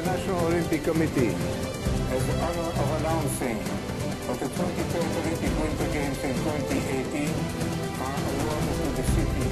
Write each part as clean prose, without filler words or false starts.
International Olympic Committee has the honor of announcing that the 2012 Olympic Winter Games in 2018 are awarded to the city.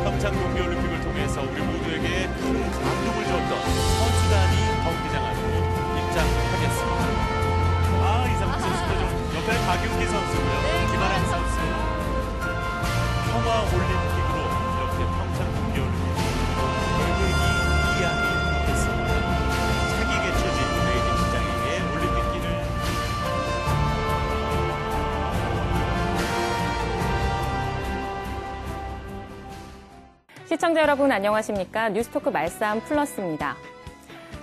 평창 동계올림픽을 통해서 우리 모두에게 큰 감동을 줬던 선수단이 경기장으로 입장하겠습니다. 이상민 선수도 좀 옆에 박윤기 선수고요. 김아랑 선수. 평화 올림픽으로 이렇게 평창 동계올림픽 결국이 이야기 됐습니다. 차기에 쳐진 레이디 시장에게 올림픽기를 시청자 여러분 안녕하십니까? 뉴스토크 말싸움 플러스입니다.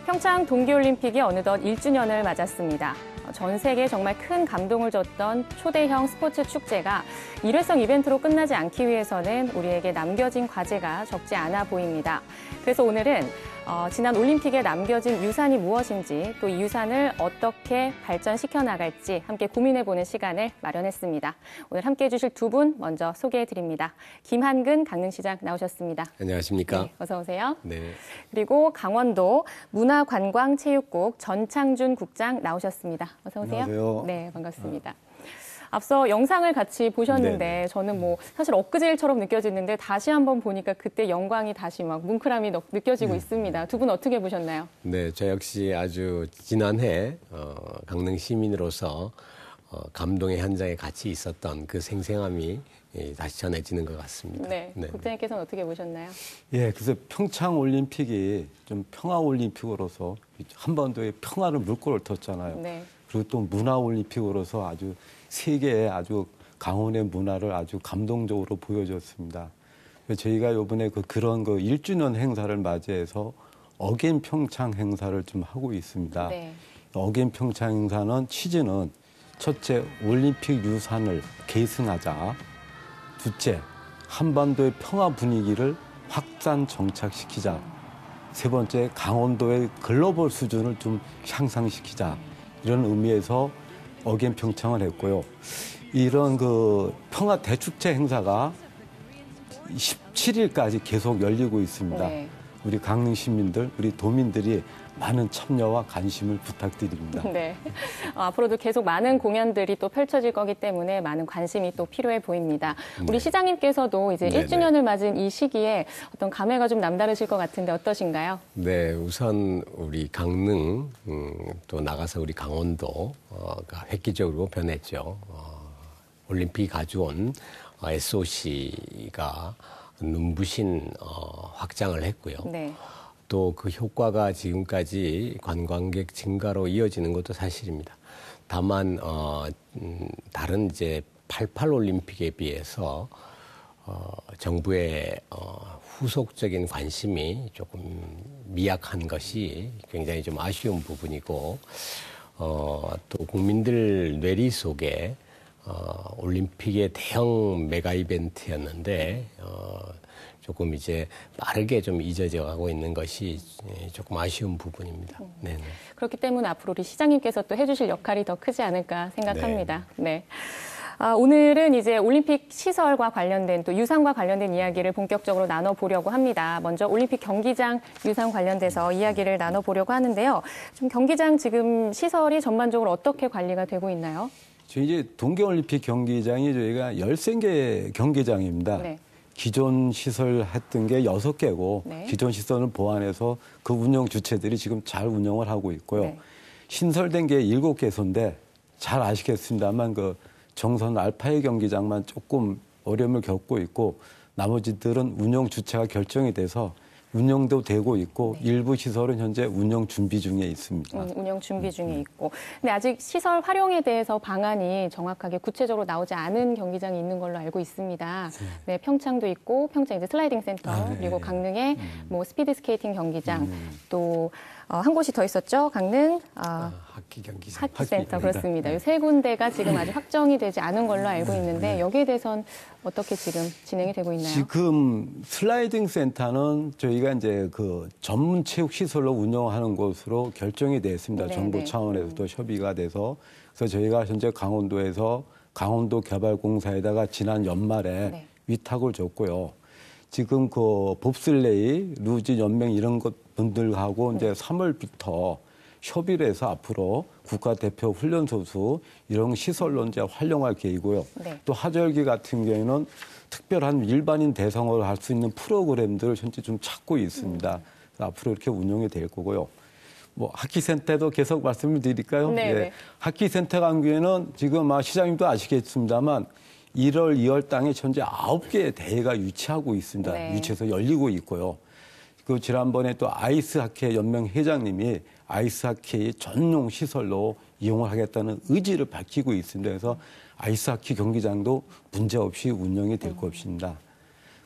평창 동계올림픽이 어느덧 1주년을 맞았습니다. 전 세계에 정말 큰 감동을 줬던 초대형 스포츠 축제가 일회성 이벤트로 끝나지 않기 위해서는 우리에게 남겨진 과제가 적지 않아 보입니다. 그래서 오늘은 지난 올림픽에 남겨진 유산이 무엇인지 또 이 유산을 어떻게 발전시켜 나갈지 함께 고민해보는 시간을 마련했습니다. 오늘 함께해 주실 두 분 먼저 소개해드립니다. 김한근 강릉시장 나오셨습니다. 안녕하십니까? 네, 어서 오세요. 네. 그리고 강원도 문화관광체육국 전창준 국장 나오셨습니다. 어서 오세요. 안녕하세요. 네, 반갑습니다. 앞서 영상을 같이 보셨는데 네네. 저는 사실 엊그제일처럼 느껴지는데 다시 한번 보니까 그때 영광이 다시 막 뭉클함이 느껴지고 있습니다. 두 분 어떻게 보셨나요? 네, 저 역시 아주 지난해 강릉 시민으로서 감동의 현장에 같이 있었던 그 생생함이 다시 전해지는 것 같습니다. 네, 국장님께서는 어떻게 보셨나요? 예, 그래서 평창 올림픽이 좀 평화 올림픽으로서 한반도에 평화를 물꼬를 텄잖아요. 네. 그리고 또 문화 올림픽으로서 아주 세계의 아주 강원의 문화를 아주 감동적으로 보여줬습니다. 저희가 이번에 그런 1주년 행사를 맞이해서 어게인 평창 행사를 좀 하고 있습니다. 네. 어게인 평창 행사는 취지는 첫째, 올림픽 유산을 계승하자. 둘째, 한반도의 평화 분위기를 확산 정착시키자. 세 번째, 강원도의 글로벌 수준을 좀 향상시키자. 이런 의미에서 어게인 평창을 했고요. 이런 평화 대축제 행사가 17일까지 계속 열리고 있습니다. 네. 우리 강릉 시민들, 우리 도민들이 많은 참여와 관심을 부탁드립니다. 네. 앞으로도 계속 많은 공연들이 또 펼쳐질 거기 때문에 많은 관심이 또 필요해 보입니다. 우리 네. 시장님께서도 이제 네네. 1주년을 맞은 이 시기에 어떤 감회가 좀 남다르실 것 같은데 어떠신가요? 네, 우선 우리 강릉 또 나가서 우리 강원도가 획기적으로 변했죠. 올림픽이 가져온 SOC가 눈부신 확장을 했고요. 네. 또 그 효과가 지금까지 관광객 증가로 이어지는 것도 사실입니다. 다만 다른 이제 88 올림픽에 비해서 정부의 후속적인 관심이 조금 미약한 것이 굉장히 좀 아쉬운 부분이고 또 국민들 뇌리 속에 올림픽의 대형 메가 이벤트였는데 조금 이제 빠르게 좀 잊어져 가고 있는 것이 조금 아쉬운 부분입니다. 네네. 그렇기 때문에 앞으로 우리 시장님께서 또 해주실 역할이 더 크지 않을까 생각합니다. 네. 오늘은 이제 올림픽 시설과 관련된 또 유상과 관련된 이야기를 본격적으로 나눠보려고 합니다. 먼저 올림픽 경기장 유상 관련돼서 이야기를 나눠보려고 하는데요. 좀 경기장 지금 시설이 전반적으로 어떻게 관리가 되고 있나요? 저희 이제 동계올림픽 경기장이 저희가 13개 경기장입니다. 네. 기존 시설 했던 게 6개고 네. 기존 시설을 보완해서 그 운영 주체들이 지금 잘 운영을 하고 있고요. 네. 신설된 게 7개소인데 잘 아시겠습니다만 그 정선 알파의 경기장만 조금 어려움을 겪고 있고 나머지들은 운영 주체가 결정이 돼서 운영도 되고 있고 네. 일부 시설은 현재 운영 준비 중에 있습니다. 운영 준비 중에 있고. 근데 아직 시설 활용에 대해서 방안이 정확하게 구체적으로 나오지 않은 경기장이 있는 걸로 알고 있습니다. 네, 평창도 있고 평창 이제 슬라이딩 센터 네. 그리고 강릉에 뭐 스피드 스케이팅 경기장 또 한 곳이 더 있었죠. 강릉 하키 경기장. 하키 센터 그렇습니다. 이 세 군데가 지금 아직 확정이 되지 않은 걸로 알고 있는데 여기에 대해서는 어떻게 지금 진행이 되고 있나요? 지금 슬라이딩 센터는 저희가 이제 그 전문 체육 시설로 운영하는 것으로 결정이 됐습니다. 네, 정부 차원에서도 협의가 돼서 그래서 저희가 현재 강원도에서 강원도 개발공사에다가 지난 연말에 네. 위탁을 줬고요. 지금 그 봅슬레이, 루지 연맹 이런 것 분들하고 이제 3월부터 협의를 해서 앞으로 국가대표 훈련선수 이런 시설로 이제 활용할 계획이고요. 네. 또 하절기 같은 경우에는 특별한 일반인 대상으로 할 수 있는 프로그램들을 현재 좀 찾고 있습니다. 앞으로 이렇게 운영이 될 거고요. 뭐 하키센터도 계속 말씀을 드릴까요? 네. 네. 하키센터 같은 경우에는 지금 시장님도 아시겠습니다만 1월, 2월 땅에 현재 9개의 대회가 유치하고 있습니다. 네. 유치해서 열리고 있고요. 그 지난번에 또 아이스하키 연맹 회장님이 아이스하키 전용 시설로 이용을 하겠다는 의지를 밝히고 있습니다. 그래서 아이스하키 경기장도 문제없이 운영이 될 것입니다.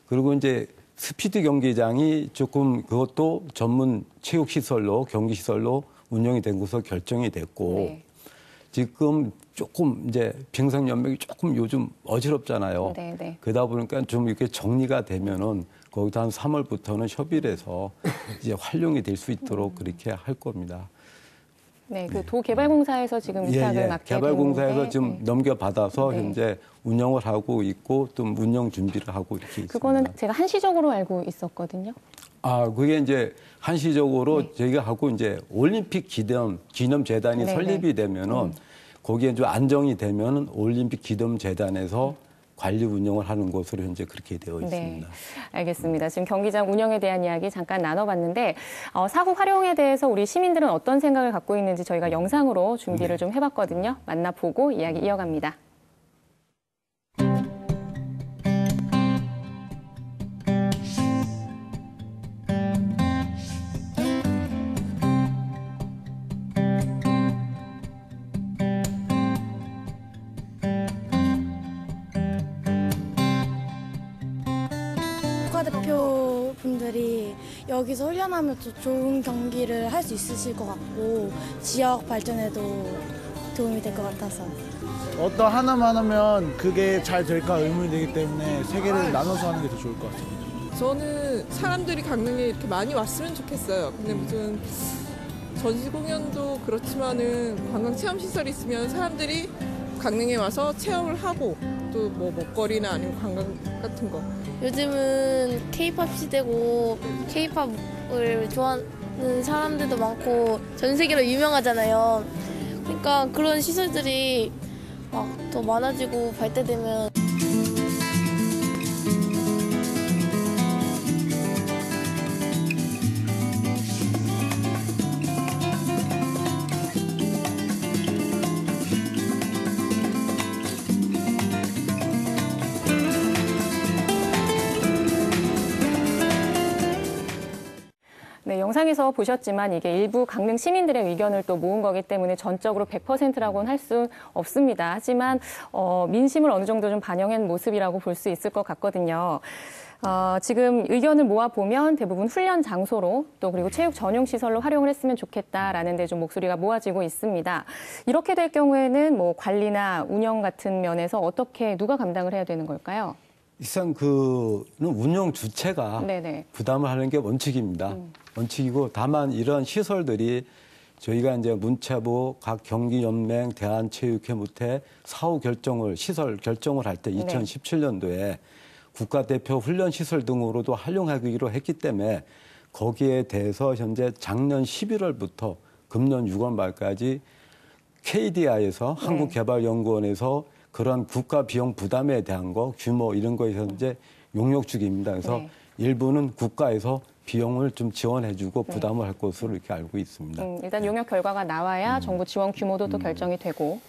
그리고 이제 스피드 경기장이 조금 그것도 전문 체육 시설로 경기 시설로 운영이 된 것으로 결정이 됐고 네. 지금 조금 이제 빙상 연맹이 조금 요즘 어지럽잖아요. 네, 네. 그러다 보니까 좀 이렇게 정리가 되면은 거기다 한 3월부터는 협의를 해서 이제 활용이 될 수 있도록 그렇게 할 겁니다. 네, 그 도개발공사에서 지금 위탁을 맡게 개발공사에서 지금 네. 넘겨받아서 네. 현재 운영을 하고 있고 또 운영 준비를 하고 이렇게 그거는 있습니다. 제가 한시적으로 알고 있었거든요. 그게 이제 한시적으로 네. 저희가 하고 이제 올림픽 기념재단이 네, 설립이 되면은 거기에 좀 안정이 되면은 올림픽 기념재단에서 관리 운영을 하는 것으로 현재 그렇게 되어 있습니다. 네, 알겠습니다. 지금 경기장 운영에 대한 이야기 잠깐 나눠봤는데 사후 활용에 대해서 우리 시민들은 어떤 생각을 갖고 있는지 저희가 영상으로 준비를 좀 해봤거든요. 만나보고 이야기 이어갑니다. 국가대표분들이 여기서 훈련하면 또 좋은 경기를 할 수 있으실 것 같고 지역 발전에도 도움이 될 것 같아서 어떤 하나만 하면 그게 잘 될까 의문이 되기 때문에 세 개를 나눠서 하는 게 더 좋을 것 같습니다. 저는 사람들이 강릉에 이렇게 많이 왔으면 좋겠어요. 근데 무슨 전시 공연도 그렇지만은 관광 체험 시설이 있으면 사람들이 강릉에 와서 체험을 하고 또 뭐 먹거리나 아니면 관광 같은 거. 요즘은 K-팝 시대고 K-팝을 좋아하는 사람들도 많고 전 세계로 유명하잖아요. 그러니까 그런 시설들이 막 더 많아지고 발달되면 네, 영상에서 보셨지만 이게 일부 강릉 시민들의 의견을 또 모은 거기 때문에 전적으로 100%라고는 할 수 없습니다. 하지만 민심을 어느 정도 좀 반영한 모습이라고 볼 수 있을 것 같거든요. 지금 의견을 모아보면 대부분 훈련 장소로 또 그리고 체육 전용 시설로 활용을 했으면 좋겠다라는 데 좀 목소리가 모아지고 있습니다. 이렇게 될 경우에는 뭐 관리나 운영 같은 면에서 어떻게 누가 감당을 해야 되는 걸까요? 일단 그 운영 주체가 네네. 부담을 하는 게 원칙입니다. 원칙이고 다만 이런 시설들이 저희가 이제 문체부, 각 경기연맹, 대한체육회 무태 사후 결정을 시설 결정을 할 때 2017년도에 국가대표 훈련시설 등으로도 활용하기로 했기 때문에 거기에 대해서 현재 작년 11월부터 금년 6월 말까지 KDI에서 한국개발연구원에서 그런 국가 비용 부담에 대한 거 규모 이런 거에 현재 용역 중입니다. 그래서 일부는 국가에서 비용을 좀 지원해주고 부담을 할 것으로 이렇게 알고 있습니다. 일단 용역 결과가 나와야 정부 지원 규모도 또 결정이 되고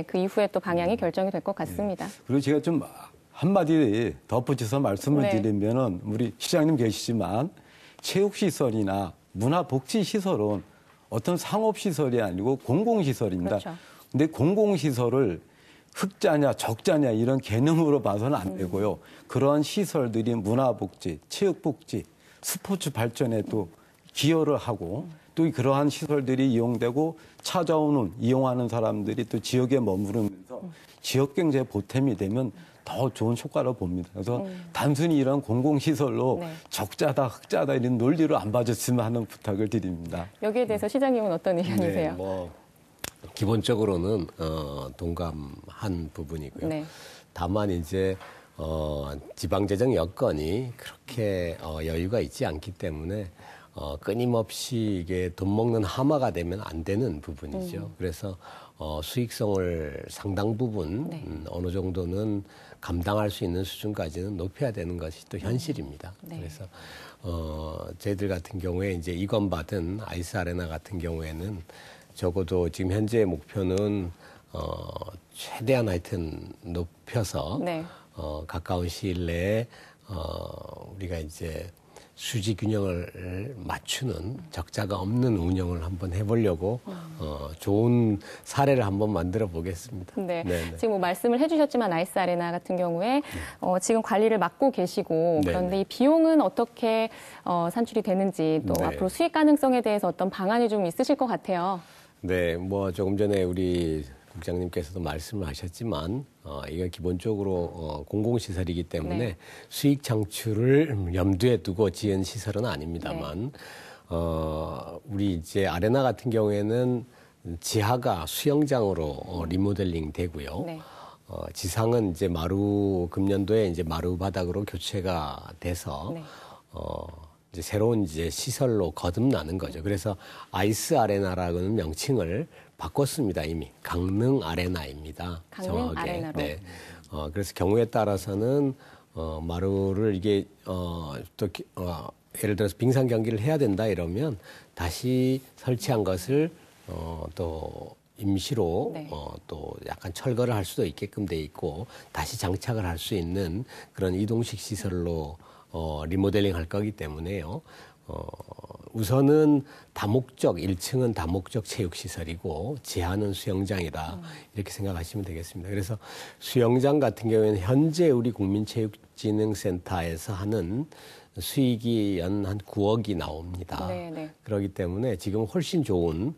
그 이후에 또 방향이 결정이 될 것 같습니다. 그리고 제가 좀 한마디 덧붙여서 말씀을 드리면은 우리 시장님 계시지만 체육시설이나 문화복지시설은 어떤 상업시설이 아니고 공공시설입니다. 그렇죠. 근데 공공시설을 흑자냐 적자냐 이런 개념으로 봐서는 안 되고요. 그러한 시설들이 문화복지, 체육복지, 스포츠 발전에 또 기여를 하고 또 그러한 시설들이 이용되고 찾아오는 이용하는 사람들이 또 지역에 머무르면서 지역 경제 보탬이 되면 더 좋은 효과를 봅니다. 그래서 단순히 이런 공공시설로 적자다 흑자다 이런 논리로 안 봐줬으면 하는 부탁을 드립니다. 여기에 대해서 시장님은 어떤 의견이세요? 네, 뭐 기본적으로는 동감한 부분이고요. 다만 이제 지방재정 여건이 그렇게 여유가 있지 않기 때문에 끊임없이 이게 돈 먹는 하마가 되면 안 되는 부분이죠. 그래서 수익성을 상당 부분 어느 정도는 감당할 수 있는 수준까지는 높여야 되는 것이 또 현실입니다. 그래서 저희들 같은 경우에 이제 이권받은 아이스 아레나 같은 경우에는 적어도 지금 현재 목표는 최대한 하여튼 높여서 가까운 시일 내에 우리가 이제 수지 균형을 맞추는 적자가 없는 운영을 한번 해보려고 좋은 사례를 한번 만들어 보겠습니다. 네. 지금 뭐 말씀을 해주셨지만 아이스 아레나 같은 경우에 지금 관리를 맡고 계시고 그런데 이 비용은 어떻게 산출이 되는지 또 앞으로 수익 가능성에 대해서 어떤 방안이 좀 있으실 것 같아요. 네, 뭐 조금 전에 우리 국장님께서도 말씀을 하셨지만 이건 기본적으로 공공시설이기 때문에 수익 창출을 염두에 두고 지은 시설은 아닙니다만 우리 이제 아레나 같은 경우에는 지하가 수영장으로 리모델링 되고요. 지상은 이제 금년도에 이제 마루 바닥으로 교체가 돼서 이제 새로운 이제 시설로 거듭나는 거죠. 그래서 아이스 아레나라는 명칭을 바꿨습니다. 이미 강릉 아레나입니다. 강릉 정확하게. 아레나로. 네. 그래서 경우에 따라서는 마루를 이게 예를 들어서 빙상 경기를 해야 된다 이러면 다시 설치한 것을 또 임시로 또 약간 철거를 할 수도 있게끔 돼 있고 다시 장착을 할 수 있는 그런 이동식 시설로 리모델링 할 거기 때문에요. 우선은 다목적, 1층은 다목적 체육시설이고 지하는 수영장이다. 이렇게 생각하시면 되겠습니다. 그래서 수영장 같은 경우에는 현재 우리 국민체육진흥센터에서 하는 수익이 연 한 9억이 나옵니다. 그렇기 때문에 지금 훨씬 좋은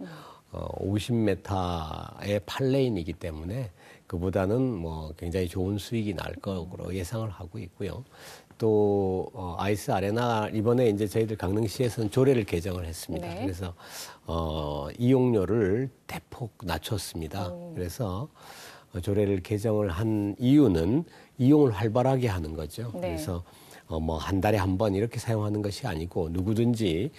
50m의 8레인이기 때문에 그보다는 뭐 굉장히 좋은 수익이 날 거로 예상을 하고 있고요. 또 아이스 아레나 이번에 이제 저희들 강릉시에서는 조례를 개정을 했습니다. 그래서 이용료를 대폭 낮췄습니다. 그래서 조례를 개정을 한 이유는 이용을 활발하게 하는 거죠. 그래서 뭐 한 달에 한 번 이렇게 사용하는 것이 아니고 누구든지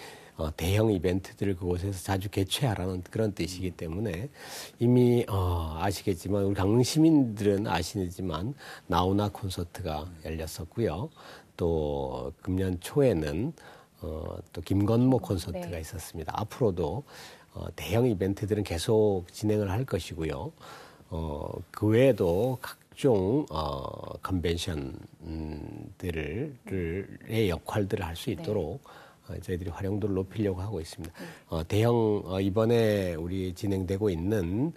대형 이벤트들을 그곳에서 자주 개최하라는 그런 뜻이기 때문에 이미 아시겠지만 우리 강릉 시민들은 아시지만 나우나 콘서트가 열렸었고요. 또 금년 초에는 또 김건모 콘서트가 있었습니다. 앞으로도 대형 이벤트들은 계속 진행을 할 것이고요. 그 외에도 각종 컨벤션들의 역할들을 할 수 있도록 저희들이 활용도를 높이려고 하고 있습니다. 대형 이번에 우리 진행되고 있는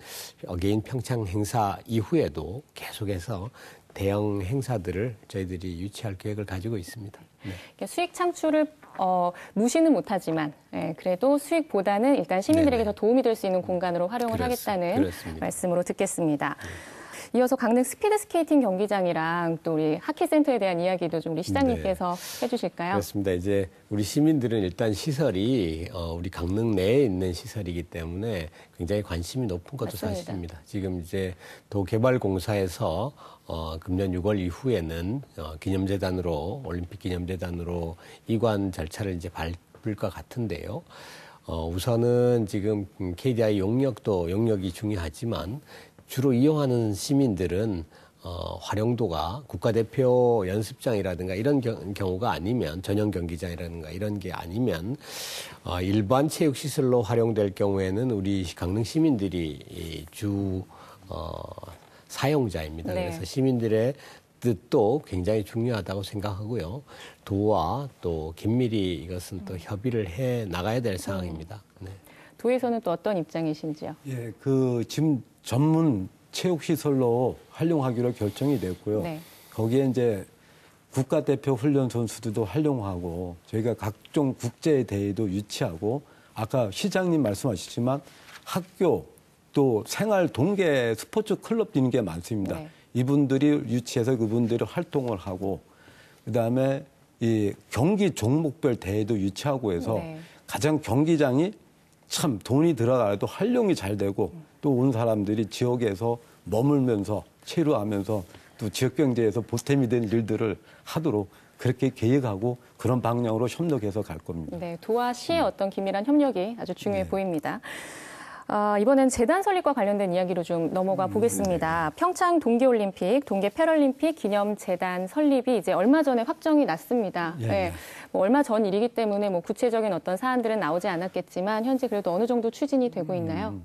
어게인 평창 행사 이후에도 계속해서 대형 행사들을 저희들이 유치할 계획을 가지고 있습니다. 네. 수익 창출을 무시는 못하지만 그래도 수익보다는 일단 시민들에게 더 도움이 될 수 있는 공간으로 활용을 하겠다는 그렇습니다. 말씀으로 듣겠습니다. 이어서 강릉 스피드 스케이팅 경기장이랑 또 우리 하키센터에 대한 이야기도 좀 우리 시장님께서 해주실까요? 그렇습니다. 이제 우리 시민들은 일단 시설이 우리 강릉 내에 있는 시설이기 때문에 굉장히 관심이 높은 것도 맞습니다. 사실입니다. 지금 이제 도개발공사에서 금년 6월 이후에는 기념재단으로 올림픽 기념재단으로 이관 절차를 이제 밟을 것 같은데요. 우선은 지금 KDI 용역이 중요하지만 주로 이용하는 시민들은 활용도가 국가대표 연습장이라든가 이런 경우가 아니면 전용 경기장이라든가 이런 게 아니면 일반 체육시설로 활용될 경우에는 우리 강릉 시민들이 주 사용자입니다. 네. 그래서 시민들의 뜻도 굉장히 중요하다고 생각하고요. 도와 또 긴밀히 이것은 또 협의를 해 나가야 될 상황입니다. 네. 도에서는 또 어떤 입장이신지요? 예, 지금 전문 체육시설로 활용하기로 결정이 됐고요. 네. 거기에 이제 국가대표 훈련 선수들도 활용하고 저희가 각종 국제대회도 유치하고 아까 시장님 말씀하셨지만 학교 또 생활 동계 스포츠 클럽 있는 게 많습니다. 네. 이분들이 유치해서 그분들이 활동을 하고 그다음에 이 경기 종목별 대회도 유치하고 해서 네. 가장 경기장이 참 돈이 들어가도 활용이 잘 되고 또 온 사람들이 지역에서 머물면서 체류하면서 또 지역 경제에서 보탬이 된 일들을 하도록 그렇게 계획하고 그런 방향으로 협력해서 갈 겁니다. 네, 도와 시의 어떤 긴밀한 협력이 아주 중요해 네. 보입니다. 이번엔 재단 설립과 관련된 이야기로 좀 넘어가 보겠습니다. 평창 동계올림픽, 동계패럴림픽 기념재단 설립이 이제 얼마 전에 확정이 났습니다. 예, 네. 뭐 얼마 전 일이기 때문에 뭐 구체적인 어떤 사안들은 나오지 않았겠지만 현재 그래도 어느 정도 추진이 되고 있나요?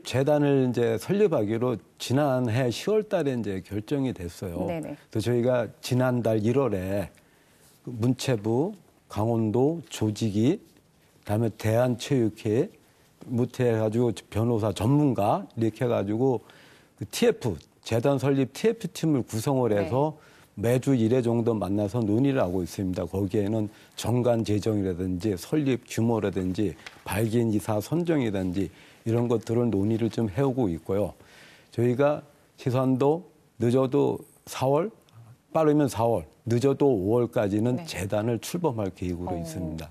재단을 이제 설립하기로 지난해 10월 달에 이제 결정이 됐어요. 네네. 그래서 저희가 지난달 1월에 문체부, 강원도 조직위, 그다음에 대한체육회, 해가지고 변호사 전문가 이렇게 해가지고 그 TF 재단 설립 TF팀을 구성을 해서 매주 1회 정도 만나서 논의를 하고 있습니다. 거기에는 정관 재정이라든지 설립 규모라든지 발기인 이사 선정이라든지 이런 것들을 논의를 좀 해오고 있고요. 저희가 시선도 늦어도 4월, 빠르면 4월, 늦어도 5월까지는 네. 재단을 출범할 계획으로 있습니다.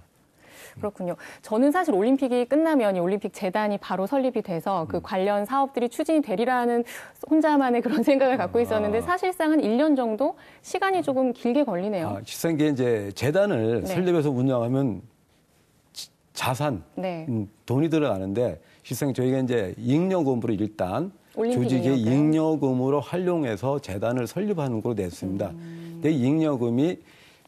그렇군요. 저는 사실 올림픽이 끝나면 이 올림픽 재단이 바로 설립이 돼서 그 관련 사업들이 추진이 되리라는 혼자만의 그런 생각을 갖고 있었는데 사실상은 1년 정도 시간이 조금 길게 걸리네요. 실상 이제 재단을 설립해서 운영하면 자산, 네. 돈이 들어가는데 실상 저희가 이제 잉여금으로 일단 조직의 잉여금. 잉여금으로 활용해서 재단을 설립하는 걸로 됐습니다. 근데 잉여금이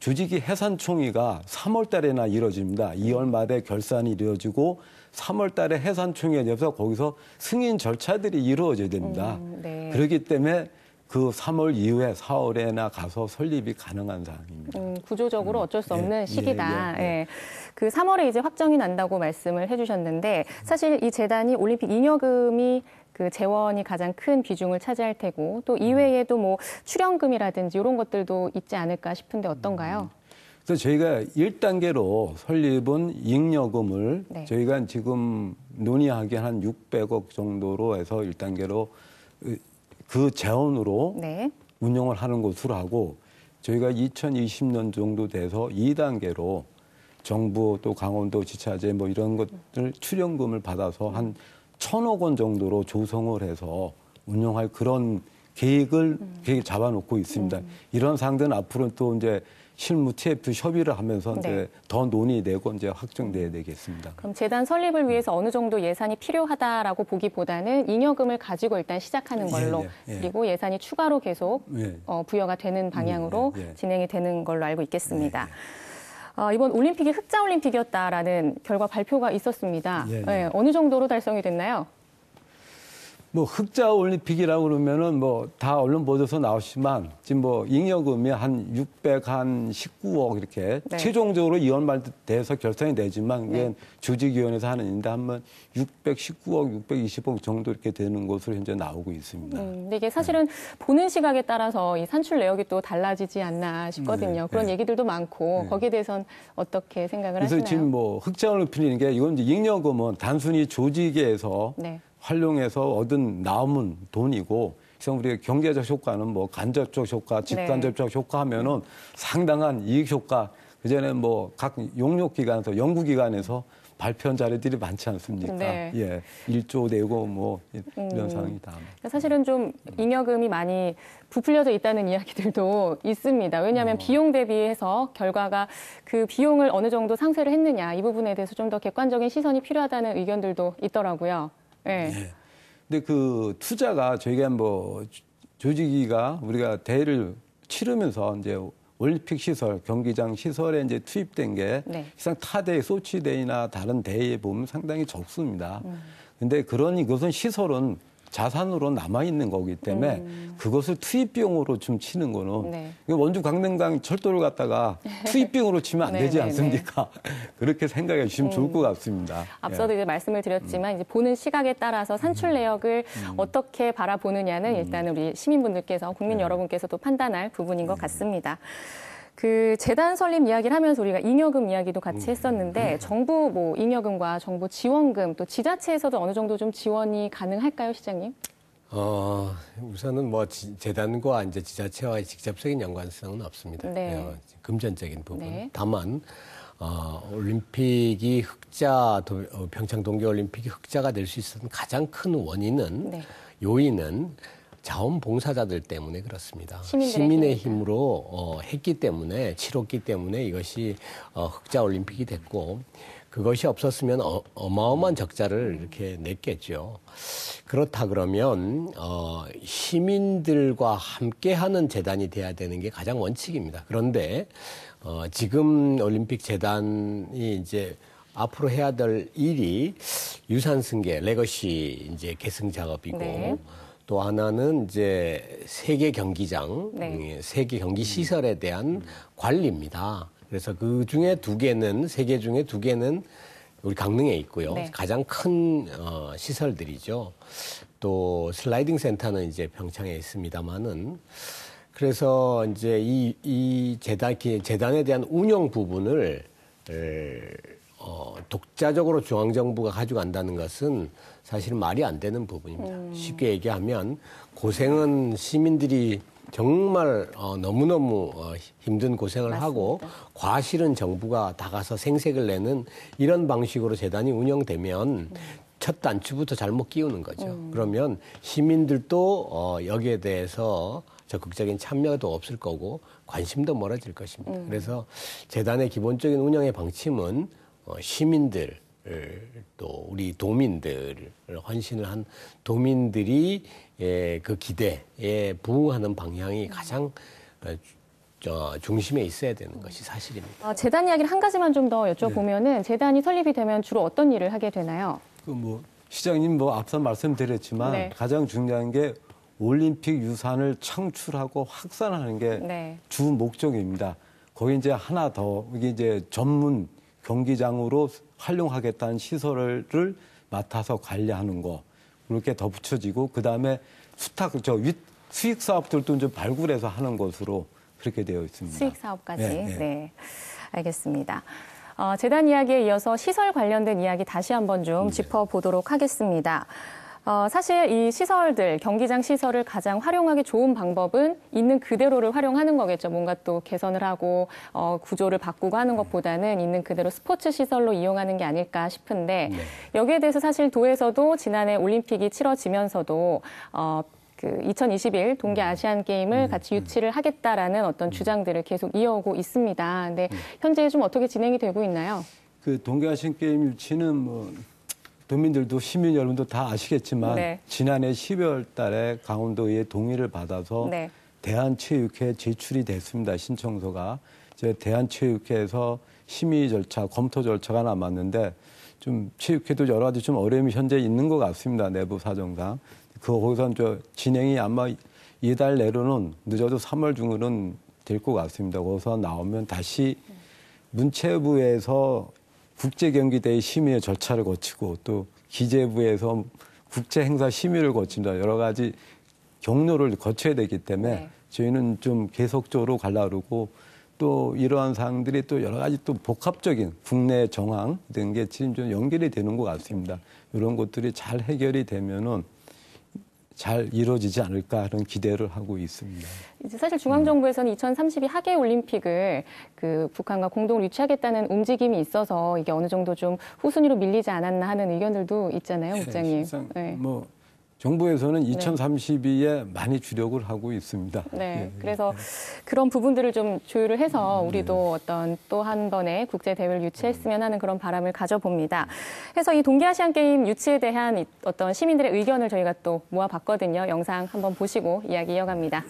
조직이 해산총회가 3월 달에나 이루어집니다. 2월 말에 결산이 이루어지고 3월 달에 해산총회가 돼서 거기서 승인 절차들이 이루어져야 됩니다. 네. 그렇기 때문에 그 3월 이후에 4월에나 가서 설립이 가능한 상황입니다. 구조적으로 어쩔 수 없는 예, 시기다. 예, 예. 예. 그 3월에 이제 확정이 난다고 말씀을 해주셨는데 사실 이 재단이 올림픽 잉여금이 그 재원이 가장 큰 비중을 차지할 테고 또 이외에도 뭐 출연금이라든지 이런 것들도 있지 않을까 싶은데 어떤가요? 그래서 저희가 1단계로 설립은 잉여금을 네. 저희가 지금 논의하기에 한 600억 정도로 해서 1단계로 그 재원으로 네. 운영을 하는 것으로 하고 저희가 2020년 정도 돼서 2단계로 정부 또 강원도 지자체 뭐 이런 것들 출연금을 받아서 한 1,000억 원 정도로 조성을 해서 운영할 그런 계획을 잡아놓고 있습니다. 이런 사항들은 앞으로 또 이제 실무 TF 협의를 하면서 이제 더 논의되고 이제 확정돼야 되겠습니다. 그럼 재단 설립을 위해서 어느 정도 예산이 필요하다라고 보기보다는 잉여금을 가지고 일단 시작하는 걸로 그리고 예산이 추가로 계속 부여가 되는 방향으로 진행이 되는 걸로 알고 있겠습니다. 이번 올림픽이 흑자 올림픽이었다라는 결과 발표가 있었습니다. 어느 정도로 달성이 됐나요? 뭐 흑자 올림픽이라고 그러면은 뭐 다 언론 보도서 나오시지만 지금 뭐 잉여금이 한 619억 이렇게 네. 최종적으로 이원 돼서 결정이 되지만 이게 네. 조직위원회에서 하는 일인데 한번 619억, 620억 정도 이렇게 되는 것으로 현재 나오고 있습니다. 근데 이게 사실은 보는 시각에 따라서 이 산출 내역이 또 달라지지 않나 싶거든요. 네, 그런 네. 얘기들도 많고 네. 거기에 대해서는 어떻게 생각을 그래서 하시나요? 지금 뭐 흑자 올림픽인 게 이건 이제 잉여금은 단순히 조직에서 네. 활용해서 얻은 남은 돈이고, 그래서 우리가 경제적 효과는 뭐 간접적 효과, 직간접적 효과 하면은 상당한 이익 효과, 그전에 뭐 각 용역기관에서, 연구기관에서 발표한 자료들이 많지 않습니까? 네. 예. 1조 내고 뭐 이런 상황이다. 사실은 좀 잉여금이 많이 부풀려져 있다는 이야기들도 있습니다. 왜냐하면 비용 대비해서 결과가 그 비용을 어느 정도 상쇄를 했느냐, 이 부분에 대해서 좀 더 객관적인 시선이 필요하다는 의견들도 있더라고요. 네. 예. 근데 그 투자가 저희가 뭐 조직위가 우리가 대회를 치르면서 이제 올림픽 시설, 경기장 시설에 이제 투입된 게 네. 사실상 타 대회, 소치 대회나 다른 대회에 보면 상당히 적습니다. 근데 그것은 시설은 자산으로 남아있는 거기 때문에 그것을 투입비용으로 좀 치는 거는 네. 원주 광명강 철도를 갖다가 투입비용으로 치면 안 네, 되지 네, 않습니까? 그렇게 생각해 주시면 좋을 것 같습니다. 앞서도 이제 말씀을 드렸지만 이제 보는 시각에 따라서 산출 내역을 어떻게 바라보느냐는 일단 우리 시민분들께서, 국민 여러분께서도 판단할 부분인 것 같습니다. 그 재단 설립 이야기를 하면서 우리가 잉여금 이야기도 같이 했었는데 정부 뭐 잉여금과 정부 지원금 또 지자체에서도 어느 정도 좀 지원이 가능할까요, 시장님? 우선은 뭐 재단과 이제 지자체와의 직접적인 연관성은 없습니다. 네. 금전적인 부분. 네. 다만 올림픽이 평창 동계올림픽이 흑자가 될 수 있었던 가장 큰 원인은 네. 요인은 자원봉사자들 때문에 그렇습니다. 시민의 힘으로 했기 때문에, 치렀기 때문에 이것이 흑자 올림픽이 됐고, 그것이 없었으면 어마어마한 적자를 이렇게 냈겠죠. 그렇다 그러면 시민들과 함께하는 재단이 돼야 되는 게 가장 원칙입니다. 그런데 지금 올림픽 재단이 이제 앞으로 해야 될 일이 유산 승계, 레거시 이제 계승 작업이고. 네. 또 하나는 이제 세계 경기장, 네. 세계 경기 시설에 대한 관리입니다. 그래서 그 중에 세 개 중에 두 개는 우리 강릉에 있고요. 네. 가장 큰 시설들이죠. 또 슬라이딩 센터는 이제 평창에 있습니다만은, 그래서 이제 이 재단에 대한 운영 부분을 독자적으로 중앙정부가 가져간다는 것은 사실 말이 안 되는 부분입니다. 쉽게 얘기하면 고생은 시민들이 정말 너무너무 힘든 고생을 맞습니다. 하고 과실은 정부가 다 가서 생색을 내는 이런 방식으로 재단이 운영되면 첫 단추부터 잘못 끼우는 거죠. 그러면 시민들도 여기에 대해서 적극적인 참여도 없을 거고 관심도 멀어질 것입니다. 그래서 재단의 기본적인 운영의 방침은 시민들, 또 우리 도민들을 헌신을 한 도민들이 그 기대에 부응하는 방향이 가장 중심에 있어야 되는 것이 사실입니다. 재단 이야기를 한 가지만 좀 더 여쭤보면은 재단이 설립이 되면 주로 어떤 일을 하게 되나요? 시장님 앞서 말씀드렸지만 네. 가장 중요한 게 올림픽 유산을 창출하고 확산하는 게 주 목적입니다. 거기 이제 하나 더, 이게 이제 전문 경기장으로 활용하겠다는 시설을 맡아서 관리하는 거, 그렇게 덧붙여지고, 그 다음에 수익 사업들도 좀 발굴해서 하는 것으로 그렇게 되어 있습니다. 수익 사업까지. 네. 네. 알겠습니다. 재단 이야기에 이어서 시설 관련된 이야기 다시 한번 좀 짚어보도록 하겠습니다. 사실 이 시설들, 경기장 시설을 가장 활용하기 좋은 방법은 있는 그대로를 활용하는 거겠죠. 뭔가 또 개선을 하고 구조를 바꾸고 하는 것보다는 있는 그대로 스포츠 시설로 이용하는 게 아닐까 싶은데 여기에 대해서 사실 도에서도 지난해 올림픽이 치러지면서도 그 2021 동계 아시안 게임을 같이 유치를 하겠다라는 어떤 주장들을 계속 이어오고 있습니다. 근데 현재 좀 어떻게 진행이 되고 있나요? 그 동계 아시안 게임 유치는 도민들도 시민 여러분도 다 아시겠지만 네. 지난해 12월 달에 강원도의 동의를 받아서 네. 대한체육회에 제출이 됐습니다. 신청서가. 이제 대한체육회에서 심의 절차, 검토 절차가 남았는데 좀 체육회도 여러 가지 좀 어려움이 현재 있는 것 같습니다. 내부 사정상. 거기서 진행이 아마 이달 내로는 늦어도 3월 중으로는 될 것 같습니다. 거기서 나오면 다시 문체부에서 국제경기대회 심의의 절차를 거치고 또 기재부에서 국제행사 심의를 거친다. 여러 가지 경로를 거쳐야 되기 때문에 저희는 좀 계속적으로 가려고 그러고 또 이러한 사항들이 또 여러 가지 또 복합적인 국내 정황 등 게 지금 좀 연결이 되는 것 같습니다. 이런 것들이 잘 해결이 되면은 잘 이루어지지 않을까 하는 기대를 하고 있습니다. 이제 사실 중앙정부에서는 2032 하계 올림픽을 그 북한과 공동으로 유치하겠다는 움직임이 있어서 이게 어느 정도 좀 후순위로 밀리지 않았나 하는 의견들도 있잖아요, 국장님. 네, 뭐 정부에서는 2032에 많이 주력을 하고 있습니다. 네, 그래서 그런 부분들을 좀 조율을 해서 우리도 어떤 또 한 번의 국제 대회를 유치했으면 하는 그런 바람을 가져봅니다. 그래서 이 동계아시안 게임 유치에 대한 어떤 시민들의 의견을 저희가 또 모아봤거든요. 영상 한번 보시고 이야기 이어갑니다.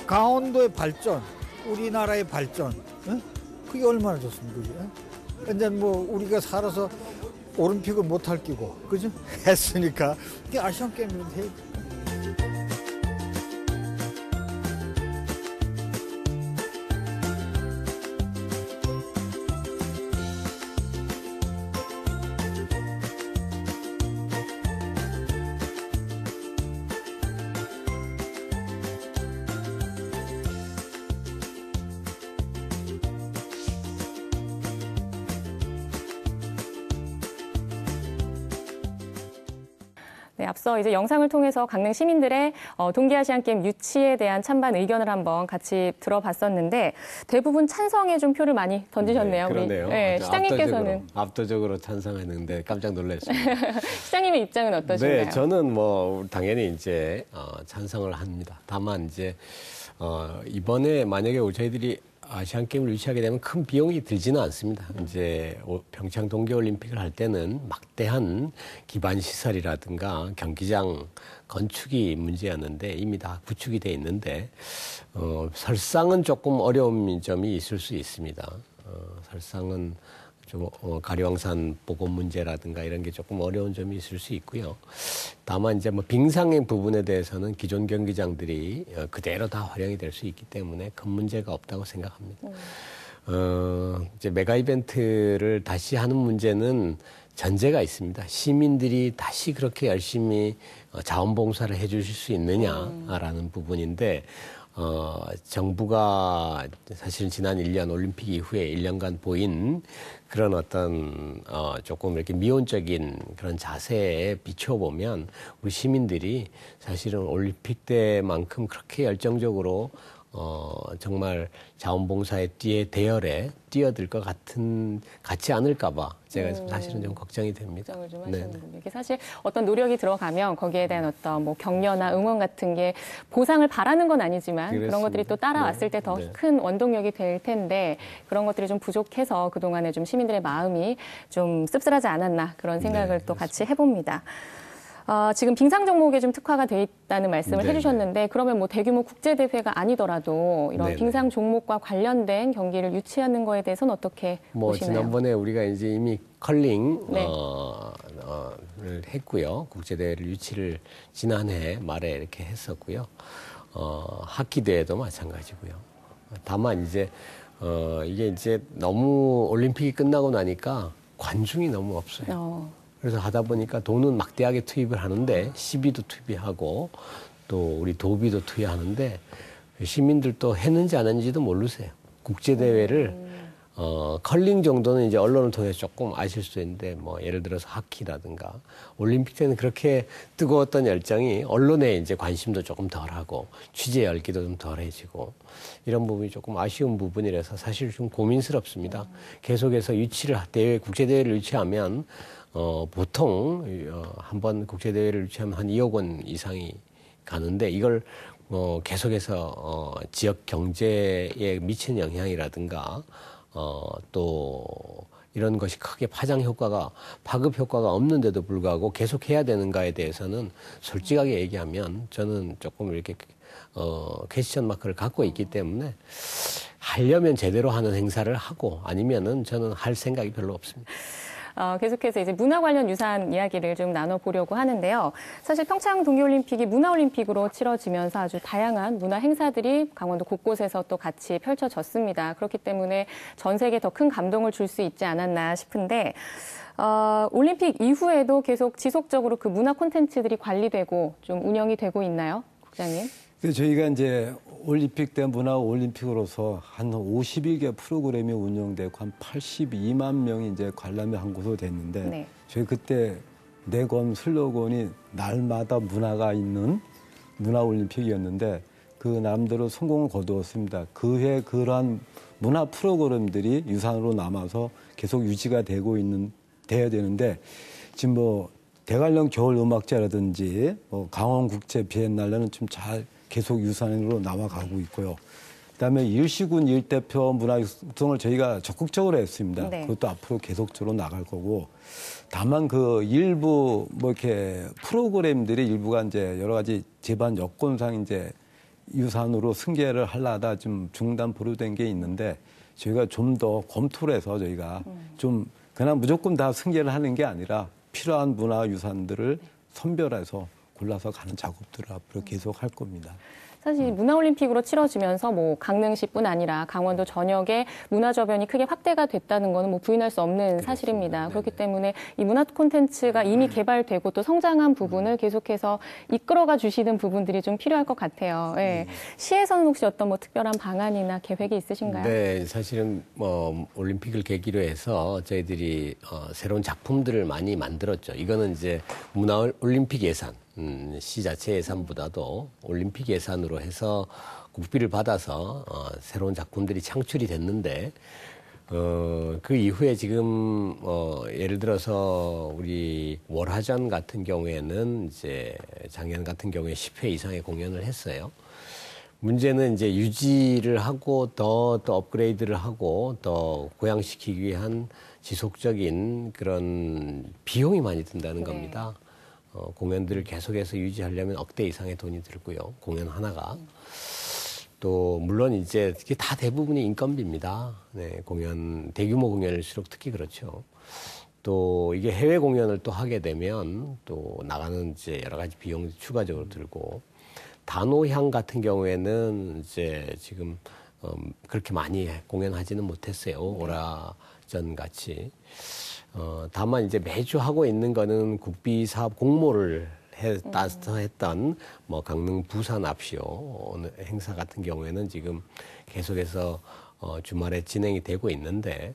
강원도의 발전, 우리나라의 발전, 그게 얼마나 좋습니까? 근데 뭐 우리가 살아서 올림픽을 못할 끼고, 그죠? 했으니까 이게 아시안 게임을 해. 네, 앞서 이제 영상을 통해서 강릉 시민들의 동계아시안게임 유치에 대한 찬반 의견을 한번 같이 들어봤었는데 대부분 찬성에 좀 표를 많이 던지셨네요. 네, 그러네요. 네, 시장님께서는 압도적으로 찬성했는데 깜짝 놀랐습니다. 시장님의 입장은 어떠신가요? 네, 저는 뭐 당연히 이제 찬성을 합니다. 다만 이제 이번에 만약에 저희들이 아시안 게임을 유치하게 되면 큰 비용이 들지는 않습니다. 이제 평창 동계올림픽을 할 때는 막대한 기반 시설이라든가 경기장 건축이 문제였는데 이미 다 구축이 돼 있는데 설상은 조금 어려운 점이 있을 수 있습니다. 설상은 좀 가리왕산 보건 문제라든가 이런 게 조금 어려운 점이 있을 수 있고요. 다만 이제 뭐 빙상의 부분에 대해서는 기존 경기장들이 그대로 다 활용이 될 수 있기 때문에 큰 문제가 없다고 생각합니다. 이제 메가 이벤트를 다시 하는 문제는 전제가 있습니다. 시민들이 다시 그렇게 열심히 자원봉사를 해주실 수 있느냐라는 부분인데 정부가 사실 지난 1년 올림픽 이후에 1년간 보인 그런 어떤 조금 이렇게 미온적인 그런 자세에 비춰보면 우리 시민들이 사실은 올림픽 때만큼 그렇게 열정적으로 정말 자원봉사의 대열에 뛰어들 것 같지 않을까봐 제가 사실은 좀 걱정이 됩니다. 걱정을 좀 하시는 분들. 이게 사실 어떤 노력이 들어가면 거기에 대한 어떤 뭐 격려나 응원 같은 게 보상을 바라는 건 아니지만 그렇습니다. 그런 것들이 또 따라왔을 때 더 큰 원동력이 될 텐데 그런 것들이 좀 부족해서 그동안에 좀 시민들의 마음이 좀 씁쓸하지 않았나 그런 생각을 또 같이 해봅니다. 지금 빙상 종목에 좀 특화가 돼 있다는 말씀을 해주셨는데 그러면 뭐 대규모 국제대회가 아니더라도 이런 빙상 종목과 관련된 경기를 유치하는 거에 대해서는 어떻게 보시나요? 지난번에 우리가 이제 이미 컬링 를 했고요. 국제대회를 유치를 지난해 말에 이렇게 했었고요. 하키 대회도 마찬가지고요. 다만 이제 이게 이제 너무 올림픽이 끝나고 나니까 관중이 너무 없어요. 그래서 하다 보니까 돈은 막대하게 투입을 하는데 시비도 투입하고 또 우리 도비도 투여하는데 시민들도 했는지 안 했는지도 모르세요. 국제대회를 컬링 정도는 이제 언론을 통해 조금 아실 수 있는데 뭐 예를 들어서 하키라든가 올림픽 때는 그렇게 뜨거웠던 열정이 언론에 이제 관심도 조금 덜하고 취재 열기도 좀 덜해지고 이런 부분이 조금 아쉬운 부분이라서 사실 좀 고민스럽습니다. 계속해서 국제대회를 유치하면 보통 한번 국제대회를 유치하면 한 2억 원 이상이 가는데 이걸 계속해서 지역 경제에 미치는 영향이라든가 또 이런 것이 크게 파급 효과가 없는데도 불구하고 계속 해야 되는가에 대해서는 솔직하게 얘기하면 저는 조금 이렇게 퀘스천 마크를 갖고 있기 때문에 하려면 제대로 하는 행사를 하고 아니면은 저는 할 생각이 별로 없습니다. 계속해서 이제 문화 관련 유산 이야기를 좀 나눠보려고 하는데요. 사실 평창 동계올림픽이 문화올림픽으로 치러지면서 아주 다양한 문화 행사들이 강원도 곳곳에서 또 같이 펼쳐졌습니다. 그렇기 때문에 전 세계에 더 큰 감동을 줄 수 있지 않았나 싶은데 올림픽 이후에도 계속 지속적으로 그 문화 콘텐츠들이 관리되고 좀 운영이 되고 있나요, 국장님? 저희가 이제 올림픽 때 문화올림픽으로서 한 51개 프로그램이 운영되고 한 82만 명이 이제 관람이 한 곳으로 됐는데 네. 저희 그때 내건 슬로건이 날마다 문화가 있는 문화올림픽이었는데 그 나름대로 성공을 거두었습니다. 그 해 그러한 문화 프로그램들이 유산으로 남아서 계속 유지가 돼야 되는데 지금 뭐 대관령 겨울음악제라든지 강원국제 비엔날레는 좀 잘 계속 유산으로 남아가고 있고요. 그다음에 일시군 일대표 문화 육성을 저희가 적극적으로 했습니다. 네. 그것도 앞으로 계속적으로 나갈 거고. 다만 그 일부 뭐 이렇게 프로그램들이 일부가 이제 여러 가지 재반 여건상 이제 유산으로 승계를 하려다 좀 중단 보류된 게 있는데 저희가 좀 더 검토를 해서 저희가 좀 그냥 무조건 다 승계를 하는 게 아니라 필요한 문화 유산들을 선별해서 골라서 가는 작업들을 앞으로 계속 할 겁니다. 사실 문화올림픽으로 치러지면서 뭐 강릉시뿐 아니라 강원도 전역에 문화 저변이 크게 확대가 됐다는 것은 뭐 부인할 수 없는 사실입니다. 그렇기 때문에 이 문화 콘텐츠가 이미 개발되고 또 성장한 부분을 계속해서 이끌어가 주시는 부분들이 좀 필요할 것 같아요. 네. 시에서는 혹시 어떤 뭐 특별한 방안이나 계획이 있으신가요? 네, 사실은 뭐 올림픽을 계기로 해서 저희들이 새로운 작품들을 많이 만들었죠. 이거는 이제 문화올림픽 예산. 시 자체 예산보다도 올림픽 예산으로 해서 국비를 받아서 새로운 작품들이 창출이 됐는데 그 이후에 지금 예를 들어서 우리 월화전 같은 경우에는 이제 작년 같은 경우에 10회 이상의 공연을 했어요. 문제는 이제 유지를 하고 더 업그레이드를 하고 더 고양시키기 위한 지속적인 그런 비용이 많이 든다는 겁니다. 공연들을 계속해서 유지하려면 억대 이상의 돈이 들고요. 공연 하나가. 또 물론 이제 다 대부분이 인건비입니다. 네, 대규모 공연일수록 특히 그렇죠. 또 이게 해외 공연을 또 하게 되면 또 나가는 이제 여러 가지 비용이 추가적으로 들고 단오향 같은 경우에는 이제 지금 그렇게 많이 공연하지는 못했어요. 오라전 같이. 다만 이제 매주 하고 있는 거는 국비 사업 공모를 따서 했던 뭐 강릉 부산 앞시오 행사 같은 경우에는 지금 계속해서 주말에 진행이 되고 있는데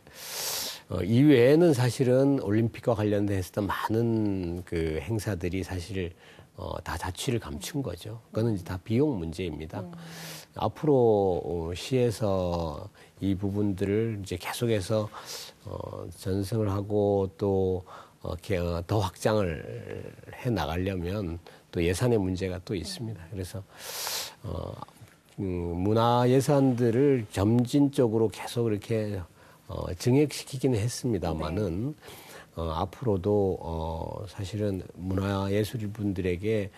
이외에는 사실은 올림픽과 관련돼서 많은 그 행사들이 사실 다 자취를 감춘 거죠. 그거는 이제 다 비용 문제입니다. 앞으로 시에서 이 부분들을 이제 계속해서 전승을 하고 또 더 확장을 해 나가려면 또 예산의 문제가 또 있습니다. 그래서 문화 예산들을 점진적으로 계속 이렇게 증액시키기는 했습니다만은 앞으로도 사실은 문화예술분들에게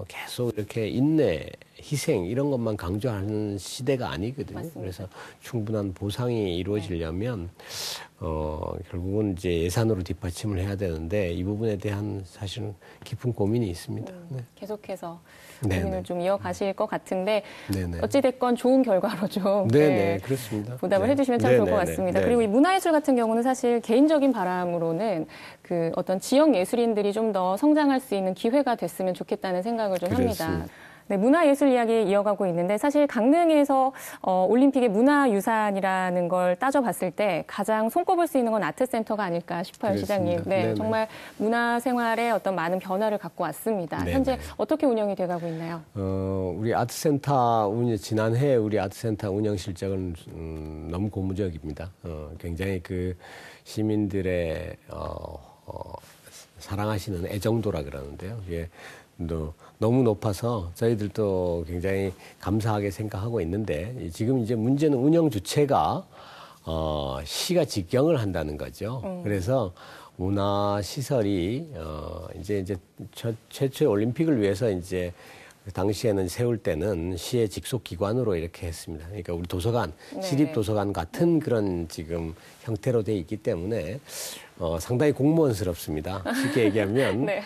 계속 이렇게 인내, 희생 이런 것만 강조하는 시대가 아니거든요. 맞습니다. 그래서 충분한 보상이 이루어지려면 결국은 이제 예산으로 뒷받침을 해야 되는데 이 부분에 대한 사실은 깊은 고민이 있습니다. 네. 계속해서 고민을 좀 이어가실 것 같은데 네네. 어찌됐건 좋은 결과로 좀 그렇습니다. 부담을 해주시면 참 좋을 것 같습니다. 그리고 이 문화예술 같은 경우는 사실 개인적인 바람으로는 그 어떤 지역 예술인들이 좀 더 성장할 수 있는 기회가 됐으면 좋겠다는 생각을 좀 합니다. 네, 문화예술 이야기 이어가고 있는데 사실 강릉에서 올림픽의 문화유산이라는 걸 따져봤을 때 가장 손꼽을 수 있는 건 아트센터가 아닐까 싶어요, 시장님. 네, 정말 문화생활에 어떤 많은 변화를 갖고 왔습니다. 네네. 현재 어떻게 운영이 돼가고 있나요? 우리 아트센터 지난해 우리 아트센터 운영 실적은 너무 고무적입니다. 굉장히 그 시민들의 사랑하시는 애정도라 그러는데요. 이게 너무 높아서 저희들도 굉장히 감사하게 생각하고 있는데 지금 이제 문제는 운영 주체가 시가 직경을 한다는 거죠. 그래서 문화 시설이 이제 최초의 올림픽을 위해서 이제 당시에는 세울 때는 시의 직속 기관으로 이렇게 했습니다. 그러니까 우리 도서관, 네. 시립 도서관 같은 그런 지금 형태로 돼 있기 때문에 상당히 공무원스럽습니다. 쉽게 얘기하면 네.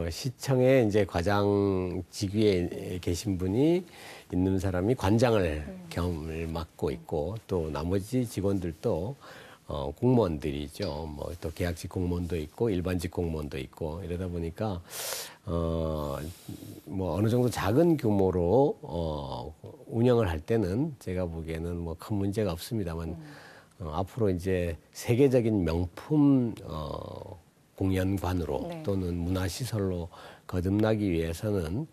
시청에 이제 과장 직위에 계신 분이 있는 사람이 관장을 겸을 맡고 있고 또 나머지 직원들도 공무원들이죠. 뭐 또 계약직 공무원도 있고 일반직 공무원도 있고 이러다 보니까 뭐 어느 정도 작은 규모로 운영을 할 때는 제가 보기에는 뭐 큰 문제가 없습니다만 앞으로 이제 세계적인 명품 공연관으로 네. 또는 문화시설로 거듭나기 위해서는